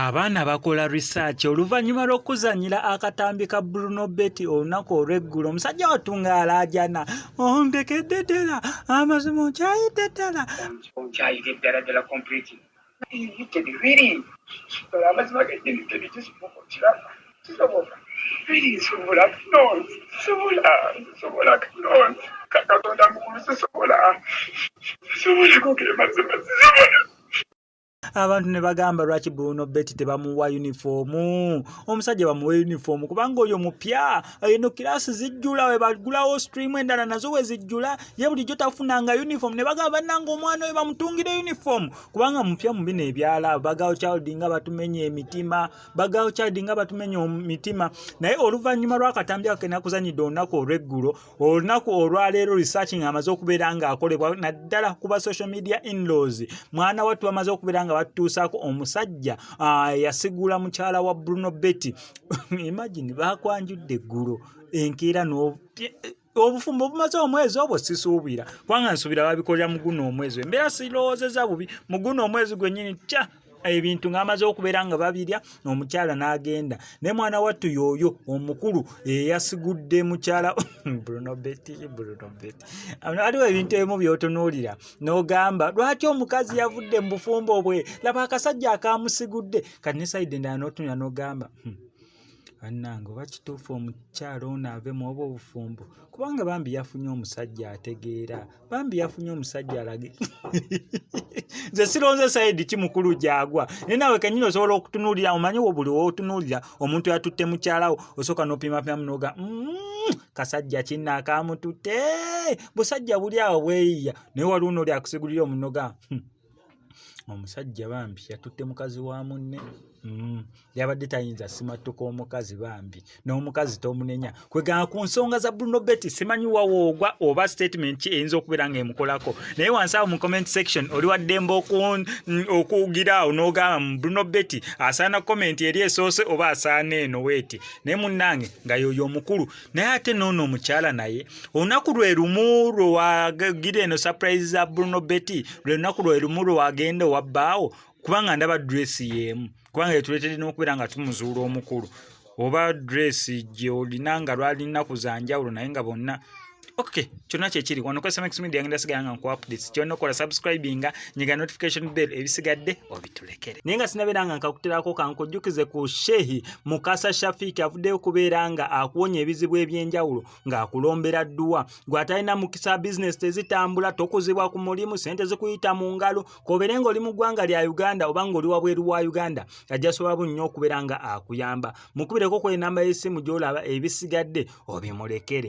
Abaana bakola research oluvannyuma lw'okuzannyira akatambi ka Bruno Betty olunaku olw'eggulo. Omusajja watunga alaajana ontekedde ddala amazima okyayidde ddala okyayidde ddala ddala complete really amazima g'ennyini kisoboka kisoboka really sobola katonda mukulu sisobola kwogera mazima sisobola. Abantu ne bagamba lwaki Bruno Betty tebamuwa yunifoomu. Omusajja bamuwa yunifoomu kubanga oyo mupya eno kiraasi zijjula we bagulawo stream endala nazo we zijjula ye bulijjo tafunanga yunifoomu ne bagamba bannanga omwana we bamutungire yunifoomu kubanga mupya mu bino ebyala bagawo child nga batumenye emitima naye oluvannyuma lw'akatambi ako kenakuzanyidde olunaku olw'eggulo olunaku olwaleero researching amaze okubeera nga akolebwa naddala kuba social media in-laws mwana wattu bamaze okubeera nga batuusaako omusajja yasigula mukyala wa Bruno Betty. Imagine bakwanjudde eggulo enkeera obufumbo bumaze omwezi obwo sisuubira kubanga nsuubira babikolera mu guno omwezi embeera sirowoozeza bubi mu guno omwezi gwennyini tya ebintu ng'amaze okubeera nga babirya omukyala n'agenda ne mwana wattu yooyo omukulu yasigudde mukyala Bruno Betty aliwo ebintu ebimu by'otunuulira n'ogamba lwaki omukazi yavudde mu bufumbo bwe laba akasajja akamusigudde kati ne sayidi endala n'otunula n'ogamba bannange oba kituufu omukyala ono ave mu obwo obufumbo kubanga bambi yafunye omusajja ategeera bambi yafunye omusajja alage nze sironze sayidi kimukulu gyagwa naye naawe kenyini osobola okutunuulira omanyi wo buli wootunuulira omuntu yatutte mukyalawo osooka n'opimapimamu n'oga kasajja kinna akamututte busajja buli awo bweyiya naye waliwo n'oli akusigulira omunoga omusajja bambi yatutte mukazi wa munne yabadde tayinza simattuka omukazi bambi n'omukazi tomunenya kwegamba ku nsonga za Bruno Betty simanyi wawoogwa oba statement ki eyinza okubeera ng'emukolako naye wansi awo mu comment section oli waddemba okuwugira awo n'ogamba Bruno Betty asaana comment eri esoose oba asaana eno weeti naye munnange nga yoyo omukulu naye ate noono omukyala naye olunaku lwe lumu lwe wagira eno surprise za Bruno Betty lwe lunaku lwe lumu lwe wagenda owabbaawo kubanga ndaba dress yeemu kubanga yetuleetedde n'okubeera nga tumuzuula omukulu oba dress gye olina nga lwalina kuzanjawulo naye nga bonna okay kyonna kyekiri wano kwa SMX Media ngenda sigala nga nkuwa updates kyonna okola subscribinga nyiga notification bell ebisigadde obitulekere naye nga sinabeera nga nkakuterako kankujjukize ku Shehi Mukasa Shafiki avuddeyo kubeera nga akuwonya ebizibu ebyenjawulo ng'akulombera dduwa gw'atalina mukisa business tezitambula tokuzibwa ku mulimu sente zikuyita mu ngalo kobeere ng'oli mu ggwanga lya Uganda oba ng'oli wabweru wa Uganda ajja sobola bunnyo okubeera nga akuyamba mukubireko ku enamba y'essimu gy'olaba ebisigadde obimulekere.